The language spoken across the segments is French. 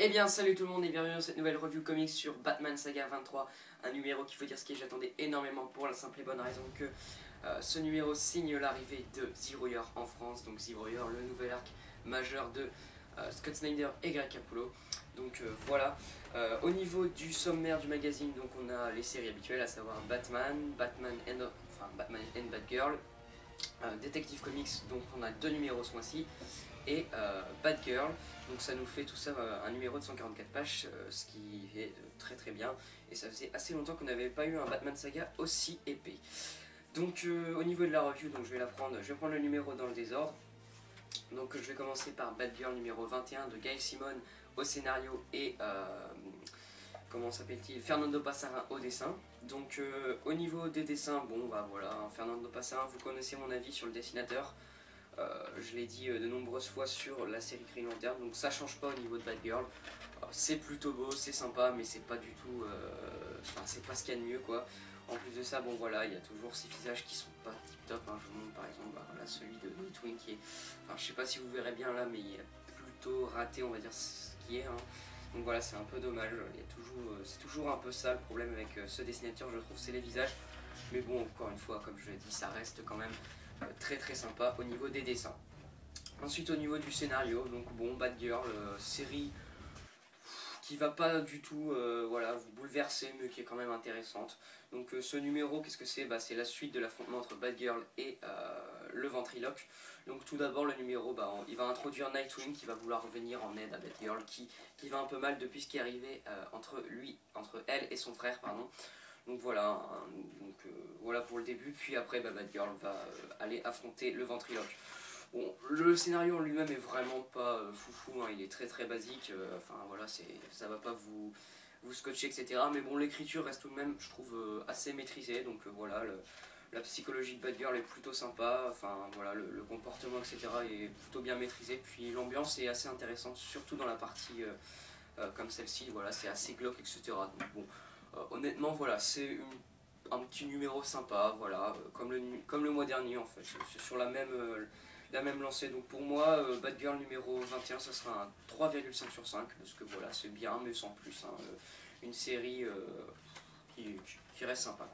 Eh bien salut tout le monde et bienvenue dans cette nouvelle review comics sur Batman Saga 23. Un numéro qu'il faut dire ce qui est, j'attendais énormément pour la simple et bonne raison que ce numéro signe l'arrivée de Zero Year en France. Donc Zero Year, le nouvel arc majeur de Scott Snyder et Greg Capullo. Donc voilà, au niveau du sommaire du magazine, donc on a les séries habituelles, à savoir Batman and Batgirl, Detective Comics, donc on a 2 numéros ce mois-ci, et Batgirl, donc ça nous fait tout ça un numéro de 144 pages, ce qui est très très bien, et ça faisait assez longtemps qu'on n'avait pas eu un Batman Saga aussi épais. Donc au niveau de la review, donc je vais prendre le numéro dans le désordre. Donc je vais commencer par Batgirl numéro 21 de Gail Simone au scénario et comment s'appelle-t-il, Fernando Passarin au dessin. Donc au niveau des dessins, bon bah voilà, Fernando Passarin, vous connaissez mon avis sur le dessinateur. Je l'ai dit de nombreuses fois sur la série Green Lantern, donc ça change pas au niveau de Batgirl. C'est plutôt beau, c'est sympa, mais c'est pas du tout, c'est pas ce qu'il y a de mieux quoi. En plus de ça, bon voilà, il y a toujours ces visages qui sont pas tip top, hein. Je vous montre par exemple voilà, celui de Nightwing qui est, enfin je sais pas si vous verrez bien là, mais il est plutôt raté, on va dire ce qui est, hein. Donc voilà, c'est un peu dommage, c'est toujours un peu ça le problème avec ce dessinateur, je trouve, c'est les visages. Mais bon, encore une fois, comme je l'ai dit, ça reste quand même très très sympa au niveau des dessins. Ensuite au niveau du scénario, donc bon, Batgirl, série qui va pas du tout voilà, vous bouleverser, mais qui est quand même intéressante. Donc ce numéro, qu'est-ce que c'est? C'est la suite de l'affrontement entre Batgirl et le ventriloque. Donc tout d'abord le numéro, il va introduire Nightwing qui va vouloir revenir en aide à Batgirl qui va un peu mal depuis ce qui est arrivé entre elle et son frère, pardon. Donc voilà, voilà pour le début, puis après Batgirl va aller affronter le ventriloque. Bon, le scénario en lui-même est vraiment pas foufou, hein, il est très très basique, enfin voilà, ça va pas vous scotcher, etc. Mais bon, l'écriture reste tout de même, je trouve, assez maîtrisée, donc voilà, la psychologie de Batgirl est plutôt sympa, enfin voilà, le comportement, etc. est plutôt bien maîtrisé, puis l'ambiance est assez intéressante, surtout dans la partie comme celle-ci, voilà, c'est assez glauque, etc. Donc bon, honnêtement, voilà, c'est un petit numéro sympa, voilà, comme le mois dernier en fait, c'est sur la même lancée. Donc pour moi, Batgirl numéro 21, ça sera un 3,5 sur 5, parce que voilà, c'est bien, mais sans plus, hein, une série qui reste sympa.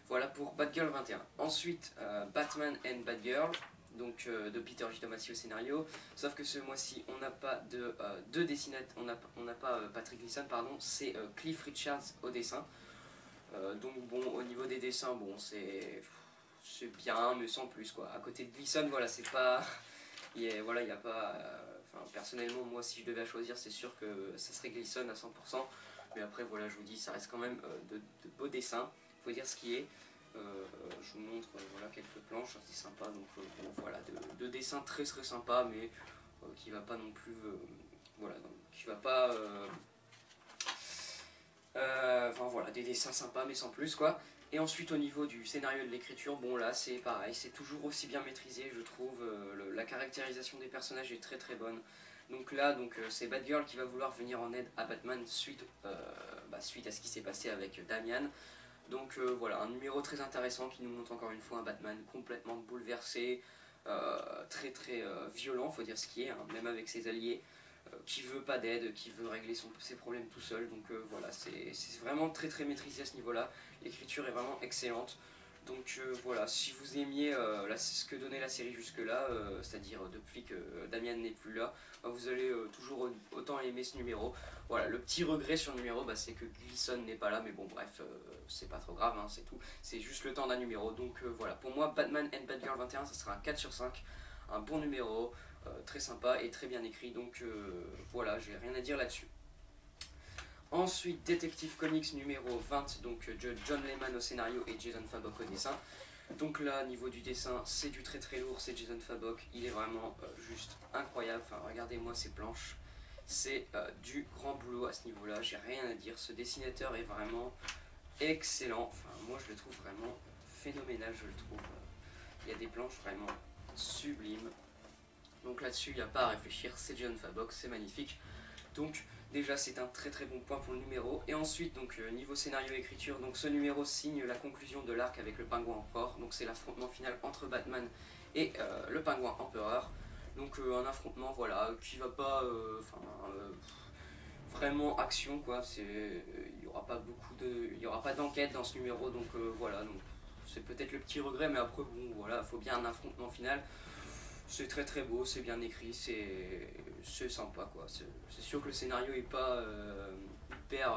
Voilà pour Batgirl 21. Ensuite, Batman and Batgirl, donc de Peter J. Tomasi au scénario, sauf que ce mois-ci on n'a pas de dessinateurs, on n'a pas Patrick Gleason, pardon, c'est Cliff Richards au dessin. Donc bon, au niveau des dessins, bon c'est bien, mais sans plus quoi. À côté de Gleason, voilà, c'est pas, voilà, il y a pas, personnellement moi si je devais choisir, c'est sûr que ça serait Gleason à 100%, mais après voilà, je vous dis, ça reste quand même de beaux dessins, faut dire ce qui est. Je vous montre voilà, quelques planches, c'est sympa, donc bon, voilà, de dessins très très sympa, mais qui va pas non plus, voilà, donc, qui va pas, enfin voilà, des dessins sympas mais sans plus quoi. Et ensuite au niveau du scénario et de l'écriture, bon là c'est pareil, c'est toujours aussi bien maîtrisé je trouve, la caractérisation des personnages est très très bonne. Donc là c'est Batgirl qui va vouloir venir en aide à Batman suite à ce qui s'est passé avec Damian. Donc voilà, un numéro très intéressant qui nous montre encore une fois un Batman complètement bouleversé, très très violent, faut dire ce qui est, hein, même avec ses alliés, qui veut pas d'aide, qui veut régler ses problèmes tout seul. Donc voilà, c'est vraiment très très maîtrisé à ce niveau-là, l'écriture est vraiment excellente. Donc voilà, si vous aimiez ce que donnait la série jusque-là, c'est-à-dire depuis que Damian n'est plus là, vous allez toujours autant aimer ce numéro. Voilà, le petit regret sur le numéro, c'est que Gleason n'est pas là, mais bon bref, c'est pas trop grave, hein, c'est tout. C'est juste le temps d'un numéro. Donc voilà, pour moi, Batman and Batgirl 21, ça sera un 4 sur 5, un bon numéro, très sympa et très bien écrit. Donc voilà, j'ai rien à dire là-dessus. Ensuite, Detective Comics numéro 20, donc John Layman au scénario et Jason Fabok au dessin. Donc là, niveau du dessin, c'est du très très lourd, c'est Jason Fabok, il est vraiment juste incroyable. Enfin, regardez-moi ces planches, c'est du grand boulot à ce niveau-là, j'ai rien à dire. Ce dessinateur est vraiment excellent, enfin moi je le trouve vraiment phénoménal, je le trouve. Il y a des planches vraiment sublimes. Donc là-dessus, il n'y a pas à réfléchir, c'est Jason Fabok, c'est magnifique. Donc déjà c'est un très très bon point pour le numéro. Et ensuite donc niveau scénario et écriture, donc ce numéro signe la conclusion de l'arc avec le pingouin empereur. Donc c'est l'affrontement final entre Batman et le pingouin empereur. Donc un affrontement voilà qui va pas, vraiment action quoi, il y aura pas beaucoup de, il y aura pas d'enquête dans ce numéro, donc voilà, donc c'est peut-être le petit regret, mais après bon voilà, faut bien un affrontement final. C'est très très beau, c'est bien écrit, c'est sympa quoi. C'est sûr que le scénario est pas hyper,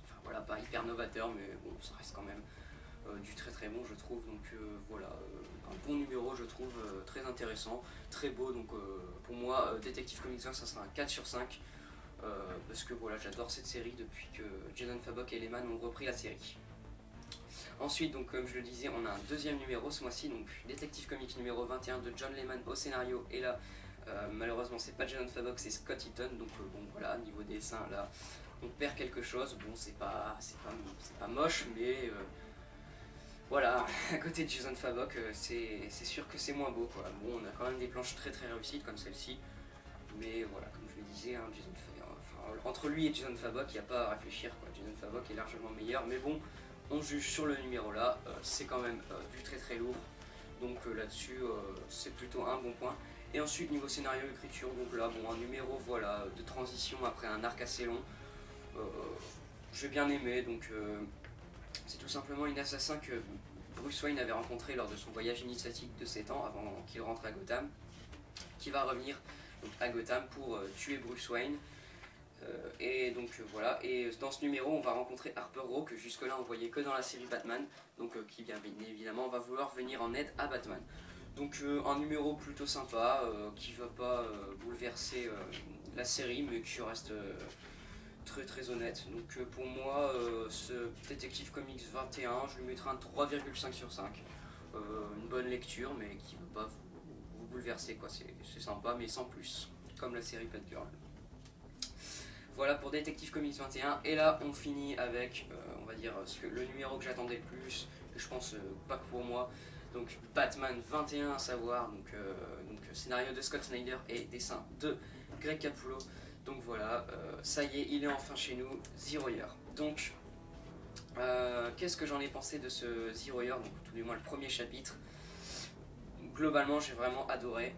enfin voilà, pas hyper novateur, mais bon, ça reste quand même du très très bon je trouve. Donc voilà, un bon numéro je trouve, très intéressant, très beau. Donc pour moi, Detective Comics 1 ça sera un 4 sur 5. Parce que voilà, j'adore cette série depuis que Jason Fabok et Lehman ont repris la série. Ensuite, donc comme je le disais, on a un deuxième numéro ce mois-ci, donc Detective Comics numéro 21 de John Lehman au scénario, et là malheureusement c'est pas Jason Fabok, c'est Scott Eaton, donc bon voilà, niveau dessin là on perd quelque chose. Bon, c'est pas moche, mais voilà, à côté de Jason Fabok, c'est sûr que c'est moins beau quoi. Bon, on a quand même des planches très très réussies comme celle-ci, mais voilà, comme je le disais, hein, entre lui et Jason Fabok, il n'y a pas à réfléchir quoi. Jason Fabok est largement meilleur, mais bon, on juge sur le numéro là, c'est quand même du très très lourd, donc là-dessus c'est plutôt un bon point. Et ensuite niveau scénario écriture, donc là bon, un numéro voilà de transition après un arc assez long, j'ai bien aimé. Donc c'est tout simplement une assassin que Bruce Wayne avait rencontré lors de son voyage initiatique de 7 ans avant qu'il rentre à Gotham, qui va revenir donc, à Gotham pour tuer Bruce Wayne. Et donc voilà, et dans ce numéro on va rencontrer Harper Row que jusque là on voyait que dans la série Batman, donc qui bien évidemment va vouloir venir en aide à Batman. Donc un numéro plutôt sympa, qui va pas bouleverser la série, mais qui reste très très honnête. Donc pour moi, ce Detective Comics 21, je lui mettrai un 3,5 sur 5. Une bonne lecture, mais qui ne va pas vous bouleverser quoi. C'est sympa, mais sans plus, comme la série Batgirl. Voilà pour Detective Comics 21, et là on finit avec, on va dire, le numéro que j'attendais le plus, que je pense pas que pour moi, donc Batman 21 à savoir, donc scénario de Scott Snyder et dessin de Greg Capullo. Donc voilà, ça y est, il est enfin chez nous, Zero Year. Donc, qu'est-ce que j'en ai pensé de ce Zero Year, donc tout du moins le premier chapitre. Globalement, j'ai vraiment adoré.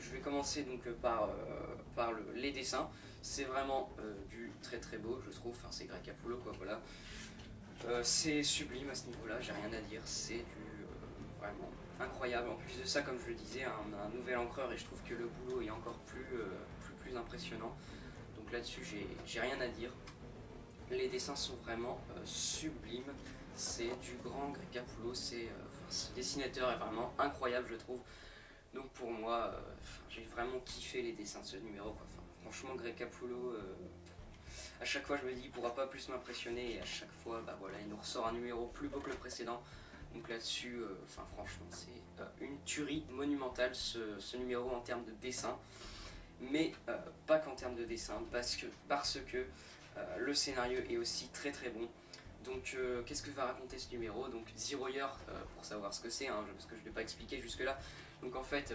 Je vais commencer donc par les dessins. C'est vraiment du très très beau, je trouve. Enfin, c'est Greg Capullo, quoi, voilà. C'est sublime à ce niveau-là, j'ai rien à dire. C'est du vraiment incroyable. En plus de ça, comme je le disais, on a un nouvel encreur et je trouve que le boulot est encore plus impressionnant. Donc là-dessus, j'ai rien à dire. Les dessins sont vraiment sublimes. C'est du grand Greg Capullo. Ce dessinateur est vraiment incroyable, je trouve. Donc pour moi, j'ai vraiment kiffé les dessins de ce numéro, quoi. Enfin, franchement, Greg Capullo, à chaque fois je me dis il pourra pas plus m'impressionner, et à chaque fois bah voilà, il nous ressort un numéro plus beau que le précédent. Donc là-dessus, franchement, c'est une tuerie monumentale ce numéro en termes de dessin. Mais pas qu'en termes de dessin, parce que le scénario est aussi très très bon. Donc qu'est-ce que va raconter ce numéro? Donc Zero Year, pour savoir ce que c'est, hein, parce que je ne l'ai pas expliqué jusque là. Donc en fait,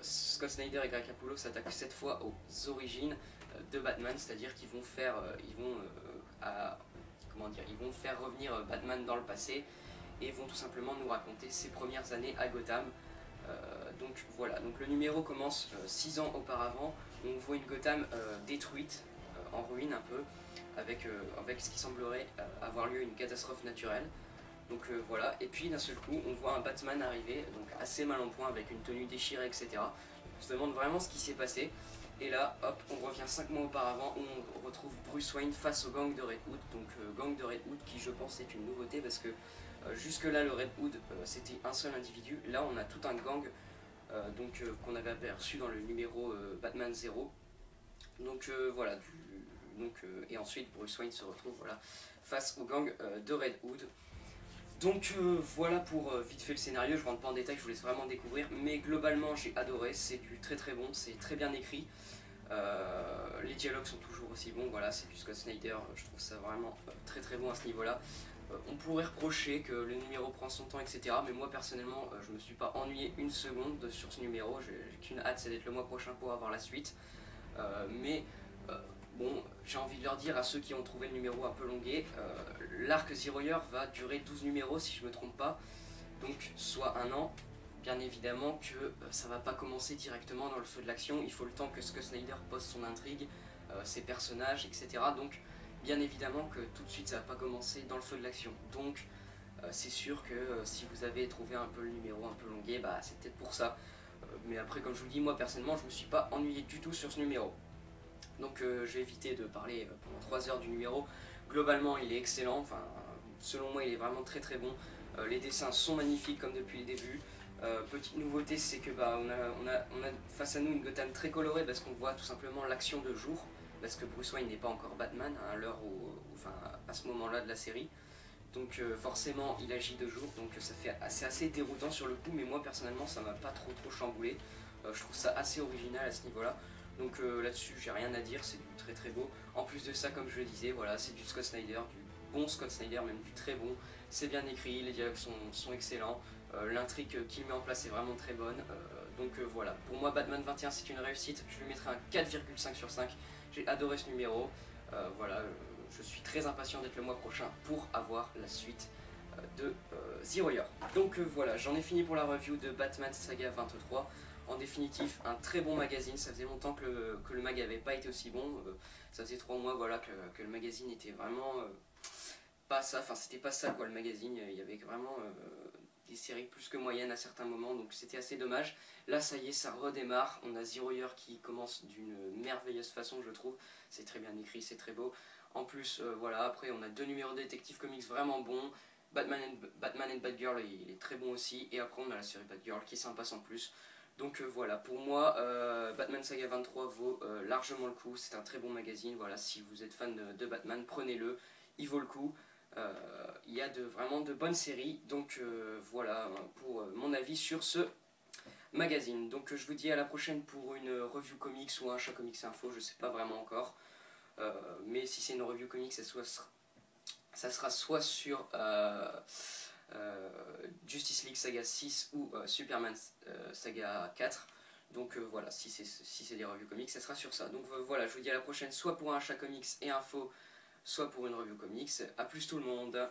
Scott Snyder et Greg Capullo s'attaquent cette fois aux origines de Batman, c'est-à-dire qu'ils vont ils vont faire revenir Batman dans le passé, et vont tout simplement nous raconter ses premières années à Gotham. Donc voilà, donc le numéro commence 6 ans auparavant, où on voit une Gotham détruite, en ruine un peu, avec ce qui semblerait avoir lieu une catastrophe naturelle. Donc voilà, et puis d'un seul coup on voit un Batman arriver, donc assez mal en point, avec une tenue déchirée, etc. On se demande vraiment ce qui s'est passé, et là hop, on revient 5 mois auparavant, où on retrouve Bruce Wayne face au gang de Red Hood. Donc gang de Red Hood qui, je pense, est une nouveauté, parce que jusque là le Red Hood c'était un seul individu. Là on a tout un gang, qu'on avait aperçu dans le numéro Batman 0. Donc voilà, et ensuite Bruce Wayne se retrouve voilà, face au gang de Red Hood. Donc voilà pour vite fait le scénario, je rentre pas en détail, je vous laisse vraiment découvrir, mais globalement j'ai adoré, c'est du très très bon, c'est très bien écrit, les dialogues sont toujours aussi bons, voilà, c'est du Scott Snyder, je trouve ça vraiment très très bon à ce niveau-là. On pourrait reprocher que le numéro prend son temps, etc. Mais moi personnellement, je me suis pas ennuyé une seconde sur ce numéro, j'ai qu'une hâte, c'est d'être le mois prochain pour avoir la suite. Bon, j'ai envie de leur dire à ceux qui ont trouvé le numéro un peu longué, l'arc Zero Year va durer 12 numéros si je me trompe pas, donc soit un an, bien évidemment que ça va pas commencer directement dans le feu de l'action, il faut le temps que Scott Snyder pose son intrigue, ses personnages, etc. Donc bien évidemment que tout de suite ça va pas commencer dans le feu de l'action. Donc c'est sûr que si vous avez trouvé un peu le numéro un peu longué, bah c'est peut-être pour ça. Mais après, comme je vous dis, moi personnellement je me suis pas ennuyé du tout sur ce numéro. Donc je vais éviter de parler pendant 3 heures du numéro. Globalement il est excellent, enfin selon moi il est vraiment très très bon. Les dessins sont magnifiques comme depuis le début. Petite nouveauté, c'est que on a face à nous une Gotham très colorée parce qu'on voit tout simplement l'action de jour, parce que Bruce Wayne n'est pas encore Batman à l'heure enfin à ce moment-là de la série. Donc forcément il agit de jour, donc c'est assez déroutant sur le coup, mais moi personnellement ça m'a pas trop chamboulé. Je trouve ça assez original à ce niveau-là. Donc là-dessus j'ai rien à dire, c'est du très très beau. En plus de ça, comme je le disais, voilà, c'est du Scott Snyder, du bon Scott Snyder, même du très bon. C'est bien écrit, les dialogues sont excellents, l'intrigue qu'il met en place est vraiment très bonne. Donc voilà, pour moi Batman 21 c'est une réussite, je lui mettrai un 4,5 sur 5. J'ai adoré ce numéro, voilà, je suis très impatient d'être le mois prochain pour avoir la suite de Zero Year. Donc voilà, j'en ai fini pour la review de Batman Saga 23. En définitive, un très bon magazine, ça faisait longtemps que le mag n'avait pas été aussi bon, ça faisait 3 mois voilà, que le magazine était vraiment pas ça, enfin c'était pas ça quoi le magazine, il y avait vraiment des séries plus que moyennes à certains moments, donc c'était assez dommage. Là ça y est, ça redémarre, on a Zero Year qui commence d'une merveilleuse façon je trouve, c'est très bien écrit, c'est très beau. En plus, voilà, après on a 2 numéros de Detective Comics vraiment bons, Batman and Batgirl il est très bon aussi, et après on a la série Batgirl qui est sympa sans plus. Donc voilà, pour moi, Batman Saga 23 vaut largement le coup, c'est un très bon magazine, voilà, si vous êtes fan de Batman, prenez-le, il vaut le coup. Il y a vraiment de bonnes séries, donc voilà pour mon avis sur ce magazine. Donc je vous dis à la prochaine pour une review comics ou un chat comics info, je sais pas vraiment encore. Mais si c'est une review comics, ça sera soit sur Justice League Saga 6 ou Superman Saga 4. Donc voilà, si c'est des revues comics, ça sera sur ça. Donc voilà, je vous dis à la prochaine, soit pour un chat comics et info, soit pour une review comics. A plus tout le monde.